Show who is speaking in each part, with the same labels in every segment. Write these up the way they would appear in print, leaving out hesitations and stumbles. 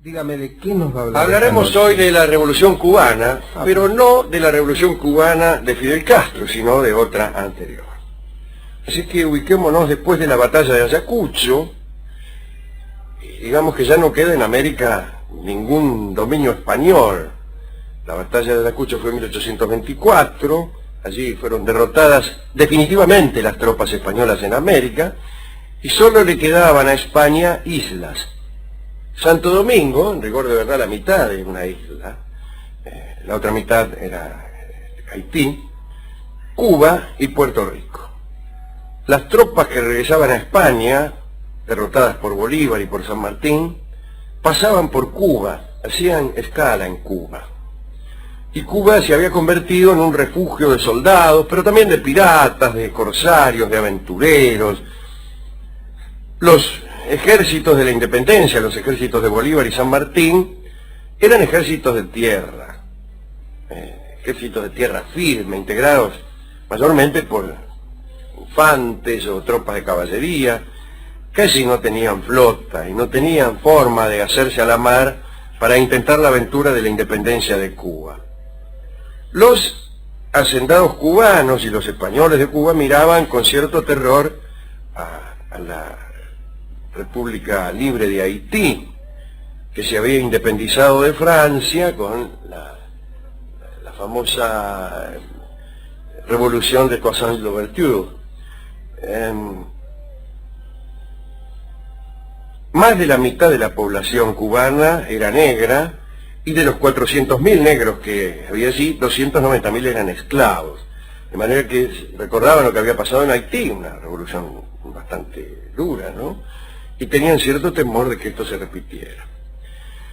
Speaker 1: Dígame, ¿de qué nos va a hablar?
Speaker 2: Hablaremos hoy de la Revolución Cubana, pero no de la Revolución Cubana de Fidel Castro, sino de otra anterior. Así que ubiquémonos después de la batalla de Ayacucho. Digamos que ya no queda en América ningún dominio español. La batalla de Ayacucho fue en 1824, allí fueron derrotadas definitivamente las tropas españolas en América, y solo le quedaban a España islas. Santo Domingo, en rigor de verdad la mitad de una isla, la otra mitad era Haití, Cuba y Puerto Rico. Las tropas que regresaban a España, derrotadas por Bolívar y por San Martín, pasaban por Cuba, hacían escala en Cuba. Y Cuba se había convertido en un refugio de soldados, pero también de piratas, de corsarios, de aventureros. Los ejércitos de la independencia, los ejércitos de Bolívar y San Martín, eran ejércitos de tierra, firme, integrados mayormente por infantes o tropas de caballería. Casi no tenían flota y no tenían forma de hacerse a la mar para intentar la aventura de la independencia de Cuba. Los hacendados cubanos y los españoles de Cuba miraban con cierto terror a la República Libre de Haití, que se había independizado de Francia con la famosa revolución de Toussaint Louverture. Más de la mitad de la población cubana era negra, y de los 400.000 negros que había allí, 290.000 eran esclavos. De manera que recordaban lo que había pasado en Haití, una revolución bastante dura, ¿no? Y tenían cierto temor de que esto se repitiera.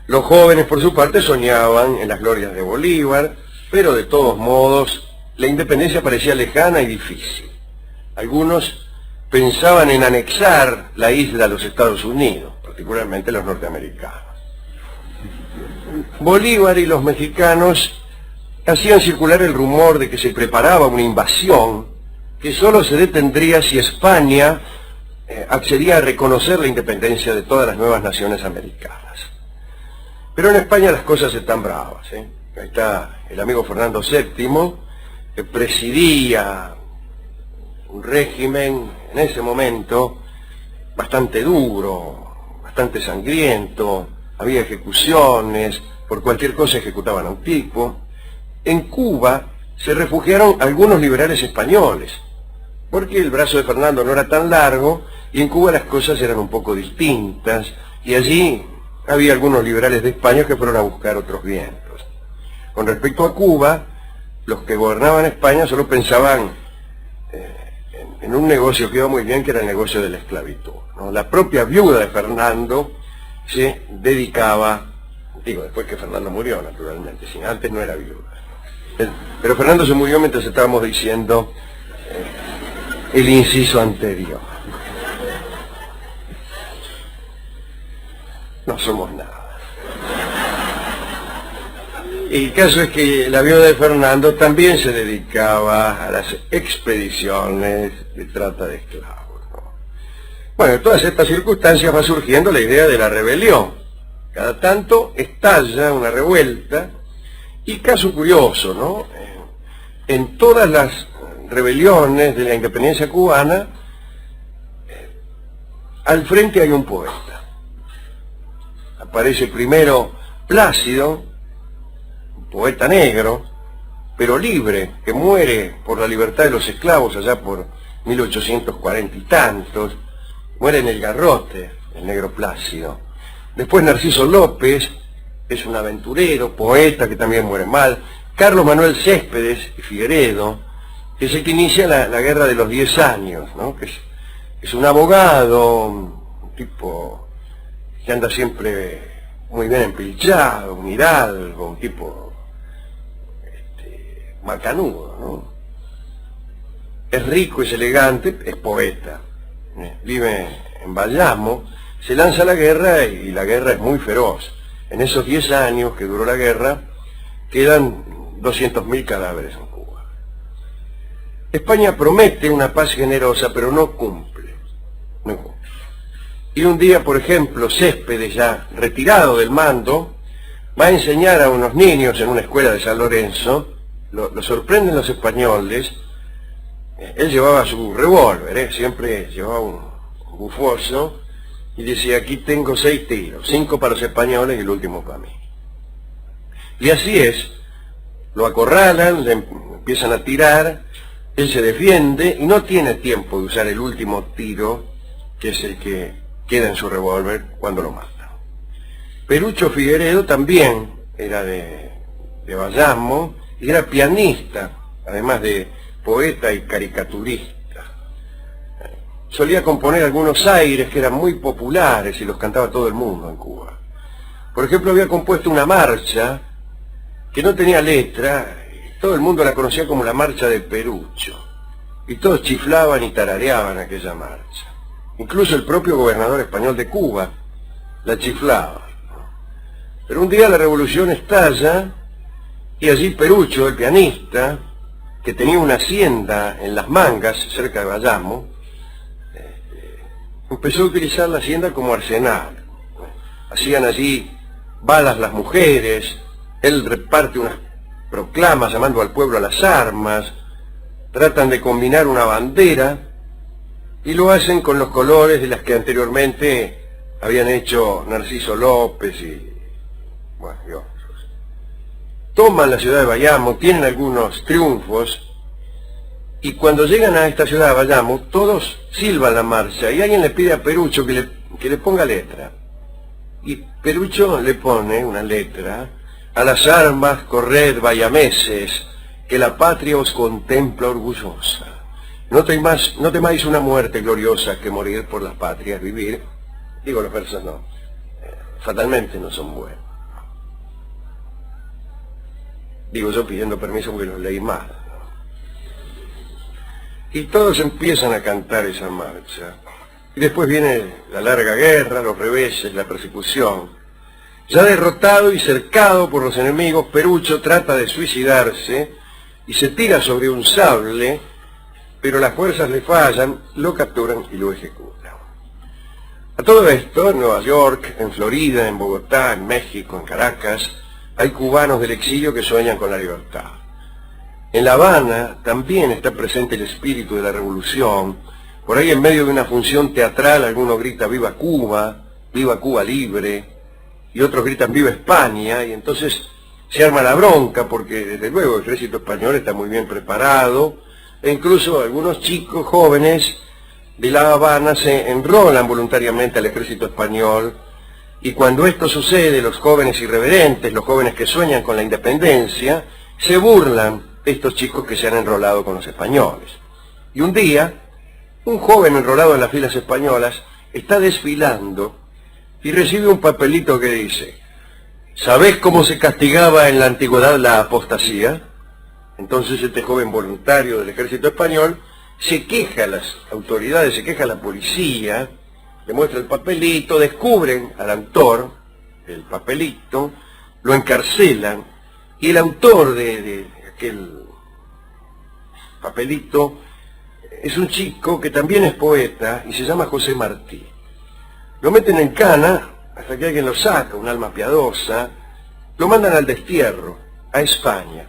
Speaker 2: Los jóvenes, por su parte, soñaban en las glorias de Bolívar, pero de todos modos, la independencia parecía lejana y difícil. Algunos pensaban en anexar la isla a los Estados Unidos, particularmente los norteamericanos. Bolívar y los mexicanos hacían circular el rumor de que se preparaba una invasión que solo se detendría si España accedía a reconocer la independencia de todas las nuevas naciones americanas. Pero en España las cosas están bravas, ¿eh? Ahí está el amigo Fernando VII, que presidía un régimen en ese momento bastante duro, bastante sangriento, había ejecuciones, por cualquier cosa ejecutaban a un tipo. En Cuba se refugiaron algunos liberales españoles, porque el brazo de Fernando no era tan largo, y en Cuba las cosas eran un poco distintas, y allí había algunos liberales de España que fueron a buscar otros vientos. Con respecto a Cuba, los que gobernaban España solo pensaban en un negocio que iba muy bien, que era el negocio de la esclavitud, ¿no? La propia viuda de Fernando se dedicaba, después que Fernando murió, naturalmente, si antes no era viuda. Pero Fernando se murió mientras estábamos diciendo el inciso anterior. No somos nada. Y el caso es que la viuda de Fernando también se dedicaba a las expediciones de trata de esclavos, ¿no? Bueno, en todas estas circunstancias va surgiendo la idea de la rebelión. Cada tanto estalla una revuelta, y caso curioso, ¿no? En todas las rebeliones de la independencia cubana, al frente hay un poeta. Aparece primero Plácido, un poeta negro, pero libre, que muere por la libertad de los esclavos allá por 1840 y tantos, muere en el garrote, el negro Plácido. Después Narciso López, es un aventurero, poeta, que también muere mal. Carlos Manuel Céspedes y Figueredo, que es el que inicia la guerra de los 10 años, ¿no? Que es un abogado, un tipo que anda siempre muy bien empilchado, un hidalgo, un tipo macanudo, ¿no? Es rico, es elegante, es poeta, vive en Bayamo, se lanza a la guerra, y la guerra es muy feroz. En esos 10 años que duró la guerra, quedan 200.000 cadáveres en Cuba. España promete una paz generosa, pero no cumple. Y un día, por ejemplo, Céspedes, ya retirado del mando, va a enseñar a unos niños en una escuela de San Lorenzo. Lo sorprenden los españoles. Él llevaba su revólver, siempre llevaba un bufoso, y decía: aquí tengo 6 tiros, 5 para los españoles y el último para mí. Y así es, lo acorralan, le empiezan a tirar, él se defiende y no tiene tiempo de usar el último tiro, que es el que queda en su revólver cuando lo matan. Perucho Figueredo también era de Bayamo y era pianista, además de poeta y caricaturista. Solía componer algunos aires que eran muy populares y los cantaba todo el mundo en Cuba. Por ejemplo, había compuesto una marcha que no tenía letra, y todo el mundo la conocía como la marcha de Perucho, y todos chiflaban y tarareaban aquella marcha. Incluso el propio gobernador español de Cuba la chiflaba. Pero un día la revolución estalla y allí Perucho, el pianista, que tenía una hacienda en Las Mangas, cerca de Bayamo, empezó a utilizar la hacienda como arsenal. Hacían allí balas las mujeres, él reparte unas proclamas llamando al pueblo a las armas, tratan de combinar una bandera y lo hacen con los colores de las que anteriormente habían hecho Narciso López y otros. Toman la ciudad de Bayamo, tienen algunos triunfos, y cuando llegan a esta ciudad de Bayamo, todos silban la marcha, y alguien le pide a Perucho que le ponga letra. Y Perucho le pone una letra: a las armas corred bayameses, que la patria os contempla orgullosa. No temáis una muerte gloriosa, que morir por la patria es vivir. Digo, los versos no, fatalmente no son buenos. Digo yo pidiendo permiso porque los leí mal. Y todos empiezan a cantar esa marcha. Y después viene la larga guerra, los reveses, la persecución. Ya derrotado y cercado por los enemigos, Perucho trata de suicidarse y se tira sobre un sable, pero las fuerzas le fallan, lo capturan y lo ejecutan. A todo esto, en Nueva York, en Florida, en Bogotá, en México, en Caracas, hay cubanos del exilio que sueñan con la libertad. En La Habana también está presente el espíritu de la revolución. Por ahí, en medio de una función teatral, alguno grita viva Cuba libre, y otros gritan viva España, y entonces se arma la bronca, porque desde luego el ejército español está muy bien preparado, e incluso algunos chicos jóvenes de La Habana se enrolan voluntariamente al ejército español, y cuando esto sucede, los jóvenes irreverentes, los jóvenes que sueñan con la independencia, se burlan de estos chicos que se han enrolado con los españoles. Y un día, un joven enrolado en las filas españolas está desfilando y recibe un papelito que dice: ¿sabés cómo se castigaba en la antigüedad la apostasía? Entonces este joven voluntario del ejército español se queja a las autoridades, se queja a la policía, le muestra el papelito, descubren al autor del papelito, lo encarcelan, y el autor de aquel papelito es un chico que también es poeta y se llama José Martí. Lo meten en cana hasta que alguien lo saca, un alma piadosa, lo mandan al destierro, a España.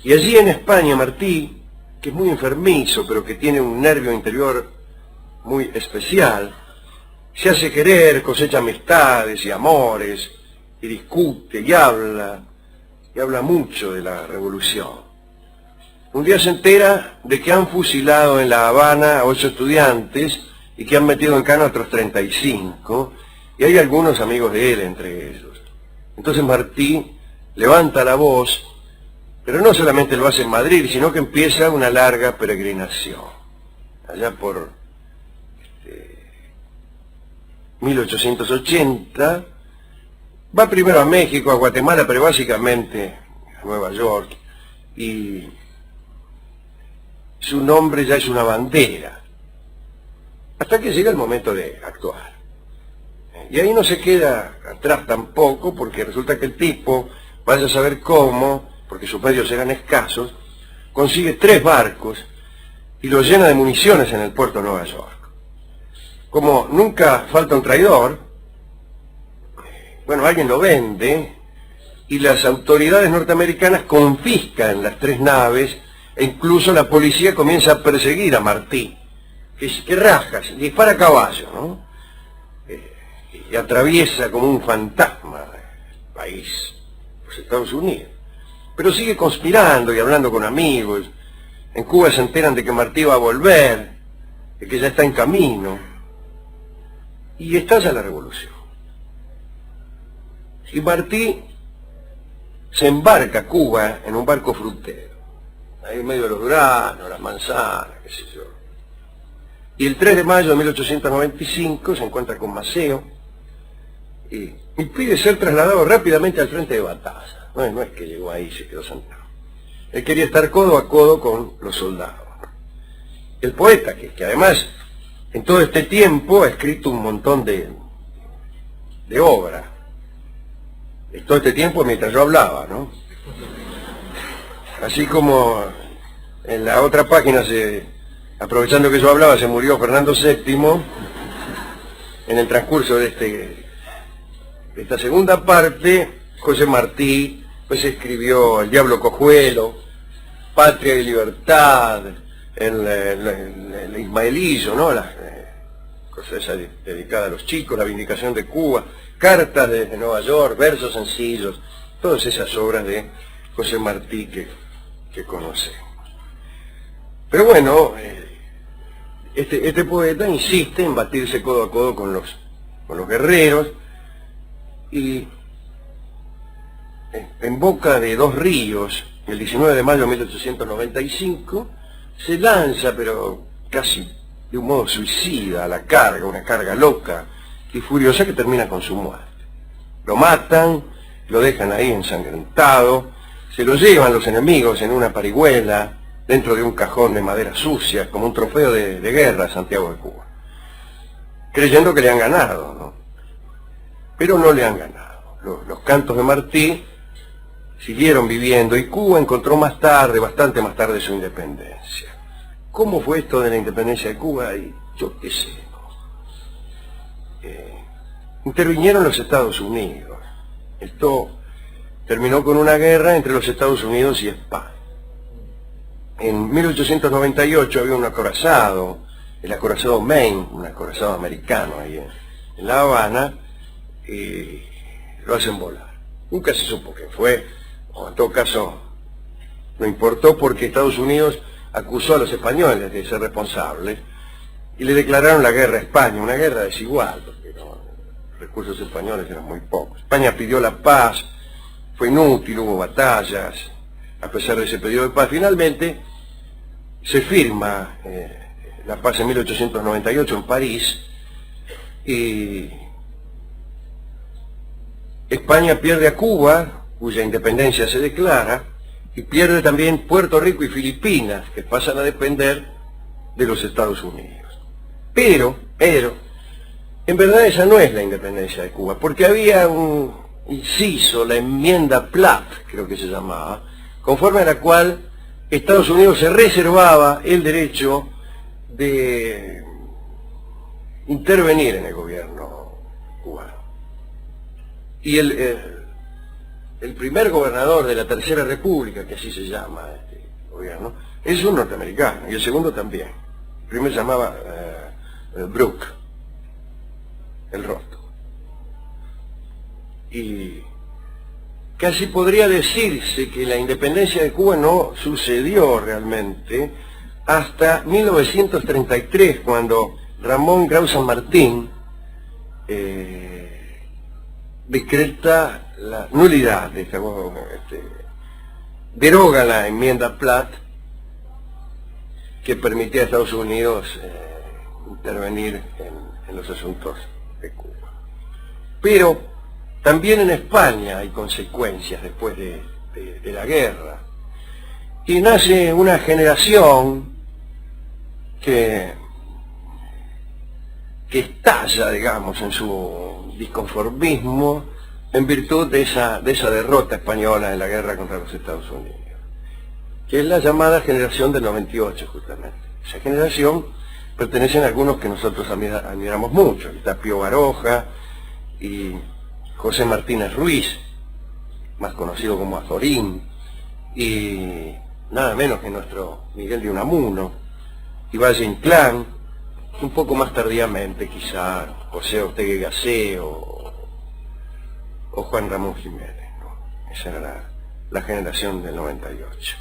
Speaker 2: Y allí en España Martí, que es muy enfermizo, pero que tiene un nervio interior muy especial, se hace querer, cosecha amistades y amores, y discute y habla mucho de la revolución. Un día se entera de que han fusilado en La Habana a 8 estudiantes y que han metido en cana a otros 35, y hay algunos amigos de él entre ellos. Entonces Martí levanta la voz, pero no solamente lo hace en Madrid, sino que empieza una larga peregrinación. Allá por 1880, va primero a México, a Guatemala, pero básicamente a Nueva York, y su nombre ya es una bandera, hasta que llega el momento de actuar. Y ahí no se queda atrás tampoco, porque resulta que el tipo, vaya a saber cómo, porque sus medios eran escasos, consigue 3 barcos y los llena de municiones en el puerto de Nueva York. como nunca falta un traidor, bueno, alguien lo vende y las autoridades norteamericanas confiscan las 3 naves e incluso la policía comienza a perseguir a Martí, que rajas, dispara a caballo, ¿no? Y atraviesa como un fantasma el país, los Estados Unidos. Pero sigue conspirando y hablando con amigos. En Cuba se enteran de que Martí va a volver, de que ya está en camino, y estalla la revolución. Y Martí se embarca a Cuba en un barco frutero, ahí en medio de los duranos, las manzanas, qué sé yo. Y el 3 de mayo de 1895 se encuentra con Maceo y pide ser trasladado rápidamente al frente de batalla. No es que llegó ahí y se quedó sentado. Él quería estar codo a codo con los soldados. El poeta, que además en todo este tiempo ha escrito un montón de obras. En todo este tiempo mientras yo hablaba, ¿no? Así como en la otra página, aprovechando que yo hablaba, se murió Fernando VII, en el transcurso de esta segunda parte, José Martí pues escribió El Diablo Cojuelo, Patria y Libertad, el Ismaelillo, ¿no? Las cosas esas dedicadas a los chicos, La Vindicación de Cuba, Cartas desde Nueva York, Versos sencillos, todas esas obras de José Martí que conocemos. Pero bueno, este poeta insiste en batirse codo a codo con los guerreros, y en boca de 2 ríos, el 19 de mayo de 1895, se lanza, pero casi de un modo suicida, a la carga, una carga loca y furiosa que termina con su muerte. Lo matan, lo dejan ahí ensangrentado, se lo llevan los enemigos en una parihuela, dentro de un cajón de madera sucia, como un trofeo de guerra a Santiago de Cuba, creyendo que le han ganado, ¿no? Pero no le han ganado. Los cantos de Martí siguieron viviendo y Cuba encontró más tarde, bastante más tarde, su independencia. ¿Cómo fue esto de la independencia de Cuba? Y yo qué sé, ¿no? Intervinieron los Estados Unidos. Esto terminó con una guerra entre los Estados Unidos y España. En 1898 había un acorazado, el acorazado Maine, un acorazado americano ahí en La Habana, y lo hacen volar. Nunca se supo quién fue, o en todo caso no importó, porque Estados Unidos acusó a los españoles de ser responsables y le declararon la guerra a España, una guerra desigual, porque los recursos españoles eran muy pocos. España pidió la paz, fue inútil, hubo batallas, a pesar de ese pedido de paz. Finalmente se firma la paz en 1898 en París, y España pierde a Cuba, cuya independencia se declara, y pierde también Puerto Rico y Filipinas, que pasan a depender de los Estados Unidos. Pero, en verdad esa no es la independencia de Cuba, porque había un inciso, la enmienda Platt, creo que se llamaba, conforme a la cual Estados Unidos se reservaba el derecho de intervenir en el gobierno cubano. Y el primer gobernador de la Tercera República, que así se llama este gobierno, es un norteamericano, y el segundo también. El primero se llamaba Brooke, el Roto. Y casi podría decirse que la independencia de Cuba no sucedió realmente hasta 1933, cuando Ramón Grau San Martín decreta la nulidad de deroga la enmienda Platt, que permitía a Estados Unidos intervenir en los asuntos de Cuba. Pero también en España hay consecuencias después de la guerra, y nace una generación que estalla, digamos, en su disconformismo en virtud de esa derrota española en la guerra contra los Estados Unidos, que es la llamada generación del 98, justamente. Esa generación pertenecen a algunos que nosotros admiramos mucho. Está Pío Baroja y José Martínez Ruiz, más conocido como Azorín, y nada menos que nuestro Miguel de Unamuno, y Valle Inclán, un poco más tardíamente quizá José Ortega y Gasset o Juan Ramón Jiménez, ¿no? Esa era la generación del 98.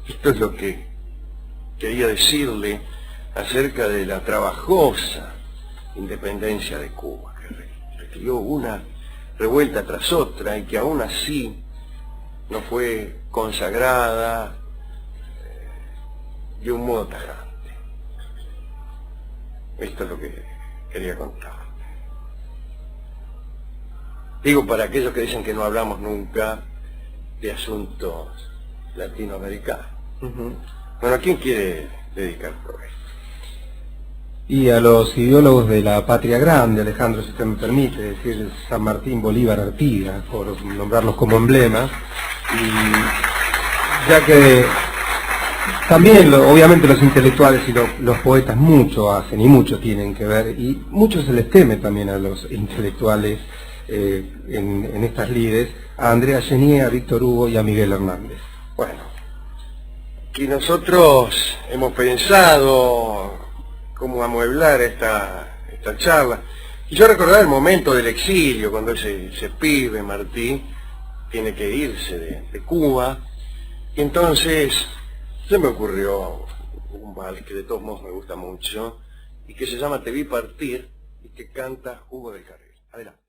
Speaker 2: Esto es lo que quería decirle acerca de la trabajosa independencia de Cuba, que requirió una revuelta tras otra y que aún así no fue consagrada de un modo tajante. Esto es lo que quería contar. Digo, para aquellos que dicen que no hablamos nunca de asuntos latinoamericanos. Bueno, ¿a quién quiere dedicar por esto?
Speaker 1: Y a los ideólogos de la patria grande, Alejandro, si usted me permite, decir San Martín, Bolívar, Artigas, por nombrarlos como emblemas, y ya que también, obviamente, los intelectuales y los poetas mucho hacen y mucho tienen que ver, y mucho se les teme también a los intelectuales en estas lides, a Andrea Chenier, a Víctor Hugo y a Miguel Hernández.
Speaker 2: Bueno, y nosotros hemos pensado cómo amueblar esta charla. Y yo recordaba el momento del exilio, cuando ese pibe, Martí, tiene que irse de Cuba, y entonces se me ocurrió un vals que de todos modos me gusta mucho, y que se llama Te vi partir, y que canta Hugo del Carril. Adelante.